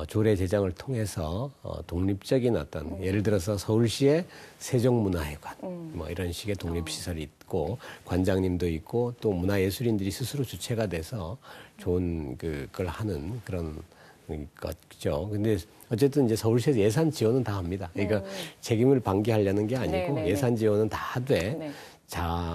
조례 제정을 통해서 독립적인 어떤 예를 들어서 서울시의 세종문화회관 뭐 이런 식의 독립시설이 있고 관장님도 있고 또 문화예술인들이 스스로 주체가 돼서 좋은 그걸 하는 그런 거죠. 근데 어쨌든 이제 서울시에서 예산 지원은 다 합니다. 그러니까 책임을 방기하려는 게 아니고 네네네. 예산 지원은 다 하되 네.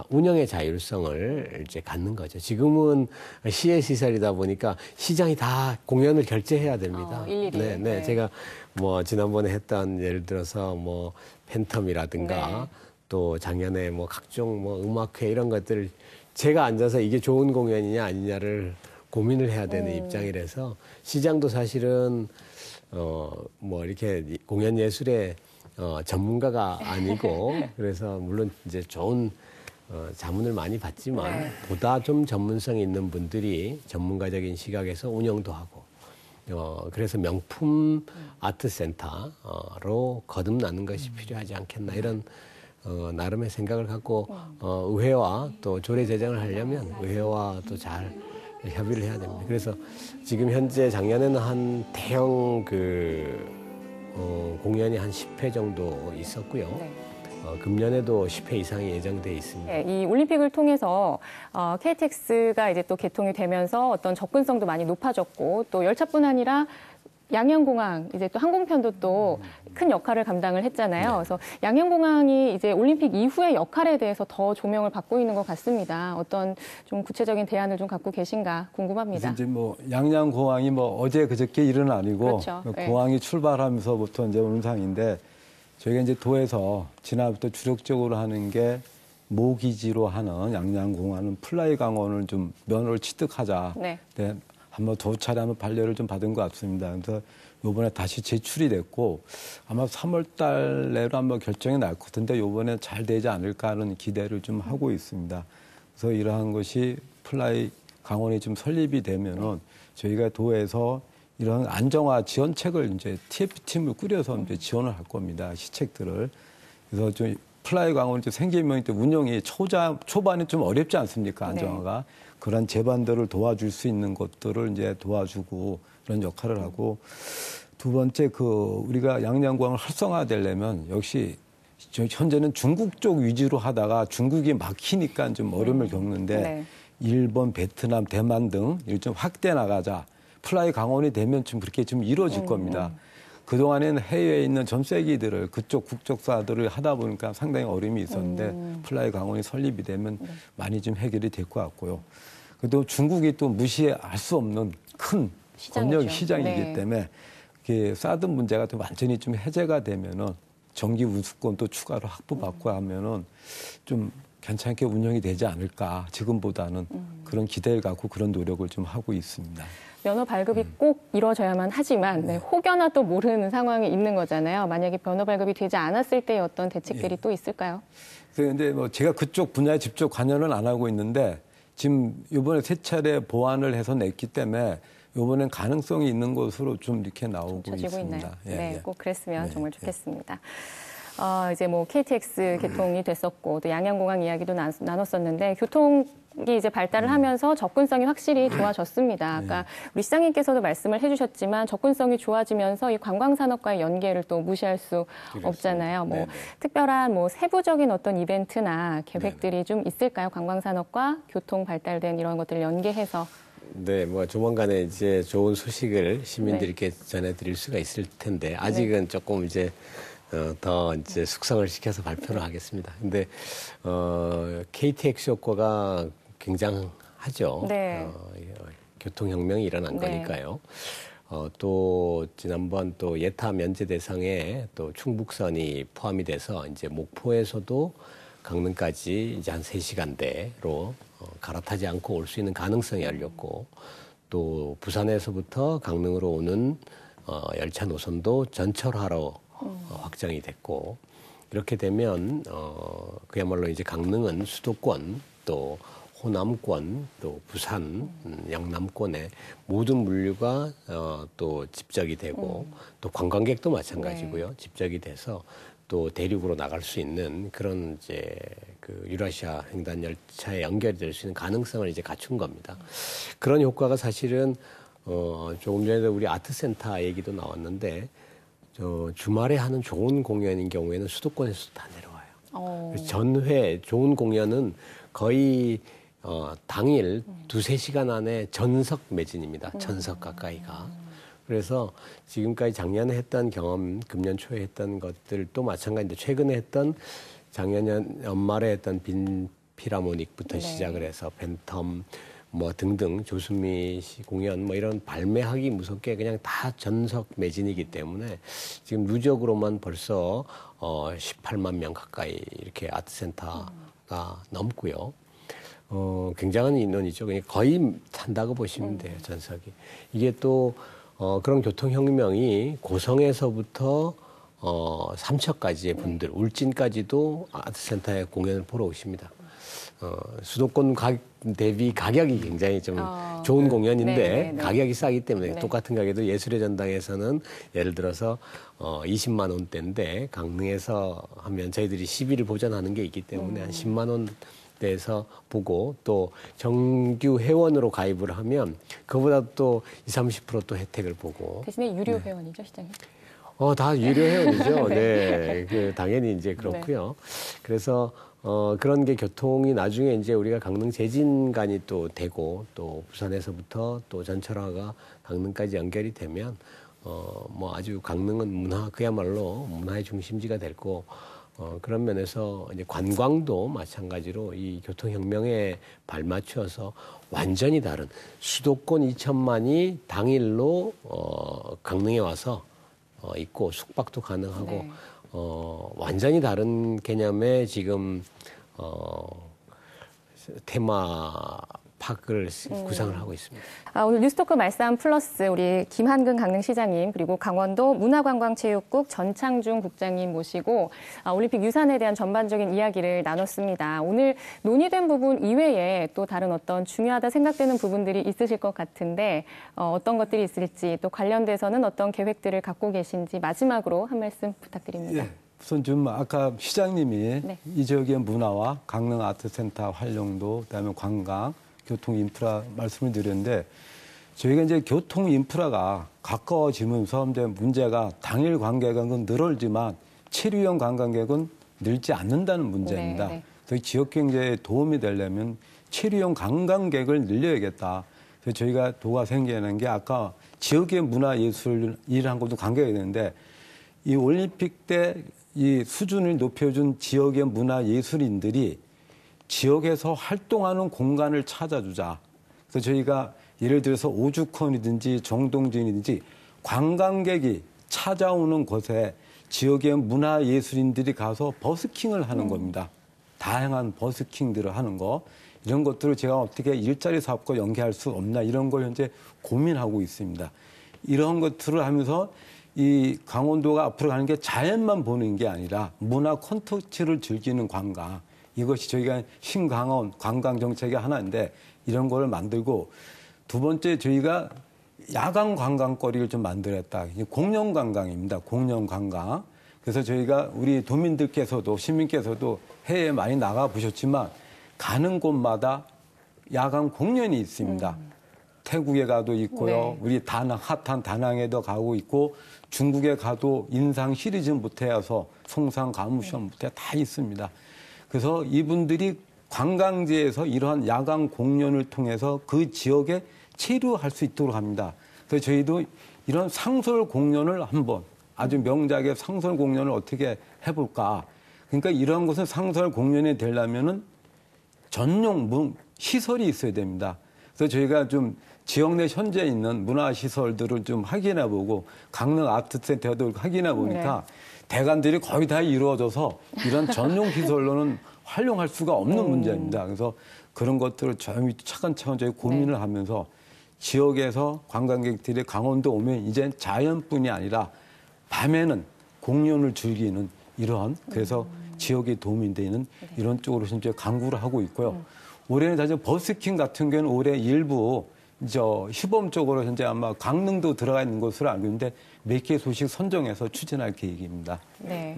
운영의 자율성을 이제 갖는 거죠. 지금은 시의 시설이다 보니까 시장이 다 공연을 결제해야 됩니다. 일일이. 네. 네. 제가 뭐 지난번에 했던 예를 들어서 뭐 팬텀이라든가 네. 또 작년에 뭐 각종 뭐 음악회 이런 것들을 제가 앉아서 이게 좋은 공연이냐 아니냐를 고민을 해야 되는 입장이라서 시장도 사실은 뭐 이렇게 공연 예술의 전문가가 아니고 그래서 물론 이제 좋은 자문을 많이 받지만 네. 보다 좀 전문성 있는 분들이 전문가적인 시각에서 운영도 하고 그래서 명품 아트 센터로 거듭나는 것이 필요하지 않겠나 이런 나름의 생각을 갖고 의회와 또 조례 제정을 하려면 의회와 또 잘 협의를 해야 됩니다. 그래서 지금 현재 작년에는 한 대형 공연이 한 10회 정도 있었고요. 네. 금년에도 10회 이상이 예정돼 있습니다. 네, 이 올림픽을 통해서 KTX가 이제 또 개통이 되면서 어떤 접근성도 많이 높아졌고 또 열차뿐 아니라 양양공항 이제 또 항공편도 또 큰 역할을 감당을 했잖아요. 그래서 양양공항이 이제 올림픽 이후의 역할에 대해서 더 조명을 받고 있는 것 같습니다. 어떤 좀 구체적인 대안을 좀 갖고 계신가 궁금합니다. 이제 뭐 양양공항이 뭐 어제 그저께 일은 아니고 그렇죠. 공항이 출발하면서부터 이제 오는 상황인데 저희가 이제 도에서 지난부터 주력적으로 하는 게 모기지로 하는 양양공항은 플라이 강원을 좀 면허를 취득하자. 네. 네, 한번 두 차례 한번 반려를 좀 받은 것 같습니다. 그래서 이번에 다시 제출이 됐고 아마 3월 달 내로 한번 결정이 날 것 같은데 이번에 잘 되지 않을까 하는 기대를 좀 하고 있습니다. 그래서 이러한 것이 플라이 강원이 좀 설립이 되면은 저희가 도에서 이런 안정화 지원책을 이제 TF팀을 꾸려서 이제 지원을 할 겁니다. 시책들을. 그래서 좀 플라이 강원 이제 생기면 운영이 초반에 좀 어렵지 않습니까? 안정화가. 네. 그런 제반들을 도와줄 수 있는 것들을 이제 도와주고 그런 역할을 하고 두 번째 우리가 양양공항을 활성화되려면 역시 현재는 중국 쪽 위주로 하다가 중국이 막히니까 좀 어려움을 겪는데 네. 일본, 베트남, 대만 등 이를 좀 확대 나가자. 플라이 강원이 되면 좀 그렇게 좀 이루어질 겁니다. 그동안에는 해외에 있는 전세기들을 그쪽 국적사들을 하다 보니까 상당히 어려움이 있었는데 플라이 강원이 설립이 되면 많이 좀 해결이 될 것 같고요. 그래도 중국이 또 무시할 수 없는 큰 권력 시장이기 네. 때문에 사드 문제가 또 완전히 좀 해제가 되면은 정기 우수권도 추가로 확보받고 하면은 좀 괜찮게 운영이 되지 않을까 지금보다는 그런 기대를 갖고 그런 노력을 좀 하고 있습니다. 면허 발급이 꼭 이루어져야만 하지만 네, 혹여나 또 모르는 상황이 있는 거잖아요. 만약에 면허 발급이 되지 않았을 때의 어떤 대책들이 또 있을까요? 그런데 뭐 제가 그쪽 분야에 직접 관여는 안 하고 있는데 지금 이번에 3차례 보완을 해서 냈기 때문에 이번엔 가능성이 있는 것으로 좀 이렇게 나오고 있습니다. 있나요? 예, 네, 예. 꼭 그랬으면 네, 정말 좋겠습니다. 이제 뭐 KTX 개통이 됐었고 또 양양공항 이야기도 나눴었는데 교통이 이제 발달을 하면서 접근성이 확실히 좋아졌습니다. 아까 우리 시장님께서도 말씀을 해주셨지만 접근성이 좋아지면서 이 관광산업과의 연계를 또 무시할 수 없잖아요. 뭐 네네. 특별한 뭐 세부적인 어떤 이벤트나 계획들이 좀 있을까요? 관광산업과 교통 발달된 이런 것들을 연계해서. 네, 뭐 조만간에 이제 좋은 소식을 시민들께 전해드릴 수가 있을 텐데 아직은 조금 이제 더 이제 숙성을 시켜서 발표를 하겠습니다. 근데 KTX 효과가 굉장하죠. 네. 교통혁명이 일어난 네. 거니까요. 또 지난번 또 예타 면제 대상에 또 충북선이 포함이 돼서 이제 목포에서도 강릉까지 이제 한 3시간대로 갈아타지 않고 올 수 있는 가능성이 열렸고, 또 부산에서부터 강릉으로 오는 열차 노선도 전철화로 확정이 됐고, 이렇게 되면 그야말로 이제 강릉은 수도권, 또 호남권, 또 부산, 영남권의 모든 물류가 또 집적이 되고, 또 관광객도 마찬가지고요. 집적이 돼서 또 대륙으로 나갈 수 있는 그런 이제 그 유라시아 횡단 열차에 연결이 될 수 있는 가능성을 이제 갖춘 겁니다. 그런 효과가 사실은 조금 전에도 우리 아트센터 얘기도 나왔는데, 주말에 하는 좋은 공연인 경우에는 수도권에서도 다 내려와요. 전회 좋은 공연은 거의 당일 2-3시간 안에 전석 매진입니다. 전석 가까이가. 그래서 지금까지 작년에 했던 경험, 금년 초에 했던 것들도 마찬가지인데, 최근에 했던 작년 연말에 했던 빈 피라모닉부터 시작을 해서 팬텀 뭐 등등 조수미 씨 공연 뭐 이런 발매하기 무섭게 그냥 다 전석 매진이기 때문에 지금 누적으로만 벌써 18만 명 가까이 이렇게 아트센터가 넘고요. 굉장한 인원이죠. 그냥 거의 찬다고 보시면 돼요, 전석이. 이게 또 그런 교통혁명이 고성에서부터 삼척까지의 분들, 울진까지도 아트센터에 공연을 보러 오십니다. 수도권 대비 가격이 굉장히 좀 좋은 공연인데 가격이 싸기 때문에 똑같은 가격도 예술의 전당에서는 예를 들어서 20만 원대인데 강릉에서 하면 저희들이 10일을 보전하는 게 있기 때문에 한 10만 원 대에서 보고, 또 정규 회원으로 가입을 하면 그보다 또 20-30% 또 혜택을 보고. 대신에 유료 회원이죠, 시장님? 다 유료 회원이죠. 네. 당연히 이제 그렇고요. 그래서 그런 게 교통이 나중에 이제 우리가 강릉 제진간이 또 되고, 또 부산에서부터 또 전철화가 강릉까지 연결이 되면 뭐 아주 강릉은 그야말로 문화의 중심지가 될 거고, 그런 면에서 이제 관광도 마찬가지로 이 교통혁명에 발맞춰서 완전히 다른 수도권 2천만이 당일로 강릉에 와서 있고 숙박도 가능하고 완전히 다른 개념의 지금 테마 파크를 구상을 하고 있습니다. 오늘 뉴스토크 말싸움 플러스 우리 김한근 강릉시장님, 그리고 강원도 문화관광체육국 전창중 국장님 모시고 올림픽 유산에 대한 전반적인 이야기를 나눴습니다. 오늘 논의된 부분 이외에 또 다른 어떤 중요하다 생각되는 부분들이 있으실 것 같은데 어떤 것들이 있을지, 또 관련돼서는 어떤 계획들을 갖고 계신지 마지막으로 한 말씀 부탁드립니다. 예. 우선 좀 아까 시장님이 이 지역의 문화와 강릉 아트센터 활용도, 그다음에 관광, 교통 인프라 말씀을 드렸는데, 저희가 이제 교통 인프라가 가까워지면서 문제가 당일 관광객은 늘어지만 체류형 관광객은 늘지 않는다는 문제입니다. 그래서 지역 경제에 도움이 되려면 체류형 관광객을 늘려야겠다. 그래서 저희가 도가 생기는 게 아까 지역의 문화예술이라는 것도 관계가 있는데, 이 올림픽 때 이 수준을 높여준 지역의 문화예술인들이 지역에서 활동하는 공간을 찾아주자. 그래서 저희가 예를 들어서 오죽헌이든지 정동진이든지 관광객이 찾아오는 곳에 지역의 문화예술인들이 가서 버스킹을 하는 겁니다. 다양한 버스킹들을 하는 거. 이런 것들을 제가 어떻게 일자리 사업과 연계할 수 없나, 이런 걸 현재 고민하고 있습니다. 이런 것들을 하면서 이 강원도가 앞으로 가는 게 자연만 보는 게 아니라 문화 콘텐츠를 즐기는 관광. 이것이 저희가 신강원 관광정책의 하나인데, 이런 거를 만들고, 두 번째 저희가 야간 관광거리를 좀 만들었다. 공연관광입니다. 공연관광. 그래서 저희가 우리 도민들께서도, 시민께서도 해외에 많이 나가 보셨지만 가는 곳마다 야간 공연이 있습니다. 태국에 가도 있고요. 우리 다낭, 핫한 다낭에도 가고 있고, 중국에 가도 인상 시리즈부터 해서 송상 가무시험부터 다 있습니다. 그래서 이분들이 관광지에서 이러한 야간 공연을 통해서 그 지역에 체류할 수 있도록 합니다. 그래서 저희도 이런 상설 공연을 한번, 아주 명작의 상설 공연을 어떻게 해볼까. 그러니까 이러한 것은 상설 공연이 되려면은 전용 시설이 있어야 됩니다. 그래서 저희가 좀 지역 내 현재 있는 문화시설들을 좀 확인해보고 강릉 아트센터도 확인해보니까 대관들이 거의 다 이루어져서 이런 전용 시설로는 활용할 수가 없는 문제입니다. 그래서 그런 것들을 좀 차근차근 저희 고민을 하면서 지역에서 관광객들이 강원도 오면 이제 자연뿐이 아니라 밤에는 공연을 즐기는 이러한 그래서 지역에 도움이 되는 이런 쪽으로 현재 강구를 하고 있고요. 올해는 사실 버스킹 같은 경우는 올해 일부 시범적으로 현재 아마 강릉도 들어가 있는 것으로 알고 있는데 몇 개 소식 선정해서 추진할 계획입니다. 네.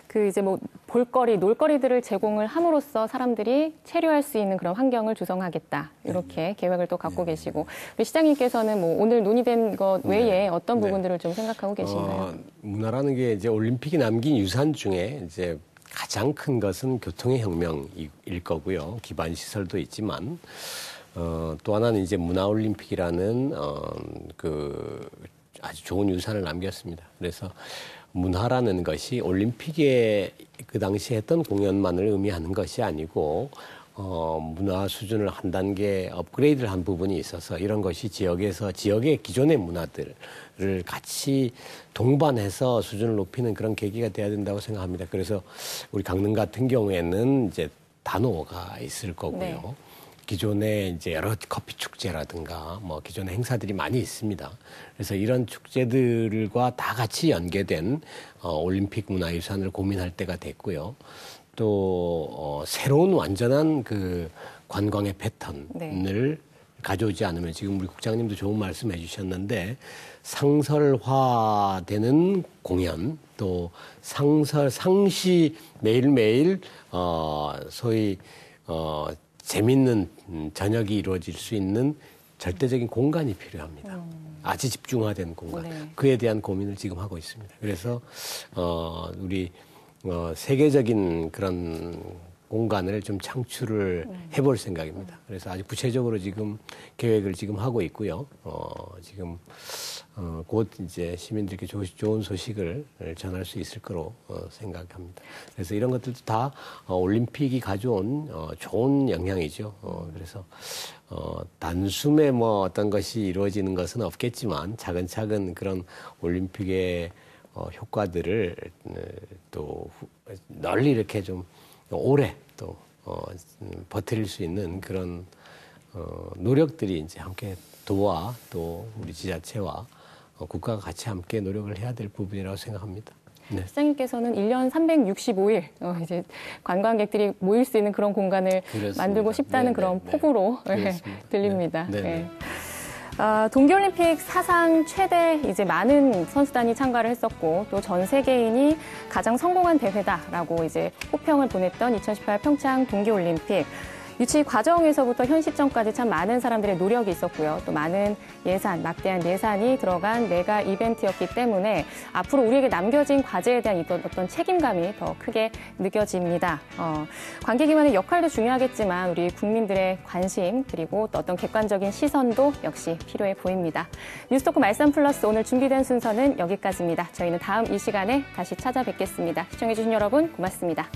그 이제 뭐 볼거리, 놀거리들을 제공을 함으로써 사람들이 체류할 수 있는 그런 환경을 조성하겠다. 이렇게 계획을 또 갖고 계시고 우리 시장님께서는 뭐 오늘 논의된 것 외에 어떤 부분들을 좀 생각하고 계신가요? 문화라는 게 이제 올림픽이 남긴 유산 중에 이제 가장 큰 것은 교통의 혁명일 거고요. 기반 시설도 있지만 또 하나는 이제 문화올림픽이라는 그 아주 좋은 유산을 남겼습니다. 그래서 문화라는 것이 올림픽에 그 당시에 했던 공연만을 의미하는 것이 아니고 문화 수준을 한 단계 업그레이드를 한 부분이 있어서 이런 것이 지역에서 지역의 기존의 문화들을 같이 동반해서 수준을 높이는 그런 계기가 돼야 된다고 생각합니다. 그래서 우리 강릉 같은 경우에는 이제 단오가 있을 거고요. 기존에 이제 여러 커피 축제라든가 뭐 기존의 행사들이 많이 있습니다. 그래서 이런 축제들과 다 같이 연계된 올림픽 문화유산을 고민할 때가 됐고요. 또 새로운 완전한 그 관광의 패턴을 가져오지 않으면 지금 우리 국장님도 좋은 말씀해 주셨는데 상설화되는 공연 또 상시 매일매일 소위 재밌는 저녁이 이루어질 수 있는 절대적인 공간이 필요합니다. 아주 집중화된 공간. 그에 대한 고민을 지금 하고 있습니다. 그래서 우리 세계적인 그런 공간을 좀 창출을 해볼 생각입니다. 그래서 아주 구체적으로 지금 계획을 지금 하고 있고요. 지금 곧 이제 시민들께 좋은 소식을 전할 수 있을 거로 생각합니다. 그래서 이런 것들도 다 올림픽이 가져온 좋은 영향이죠. 그래서 단숨에 뭐 어떤 것이 이루어지는 것은 없겠지만 차근차근 그런 올림픽의 효과들을 또 널리 이렇게 좀 오래 또 버틸 수 있는 그런 노력들이 이제 함께 도와 또 우리 지자체와 국가가 같이 함께 노력을 해야 될 부분이라고 생각합니다. 시장님께서는 1년 365일 이제 관광객들이 모일 수 있는 그런 공간을 그렇습니다. 만들고 싶다는 그런 포부로 들립니다. 동계올림픽 사상 최대 이제 많은 선수단이 참가를 했었고 또 전 세계인이 가장 성공한 대회다라고 이제 호평을 보냈던 2018 평창 동계올림픽. 유치 과정에서부터 현 시점까지 참 많은 사람들의 노력이 있었고요. 또 많은 예산, 막대한 예산이 들어간 메가 이벤트였기 때문에 앞으로 우리에게 남겨진 과제에 대한 어떤 책임감이 더 크게 느껴집니다. 관계기관의 역할도 중요하겠지만 우리 국민들의 관심 그리고 또 어떤 객관적인 시선도 역시 필요해 보입니다. 뉴스토크 말씀 플러스 오늘 준비된 순서는 여기까지입니다. 저희는 다음 이 시간에 다시 찾아뵙겠습니다. 시청해주신 여러분 고맙습니다.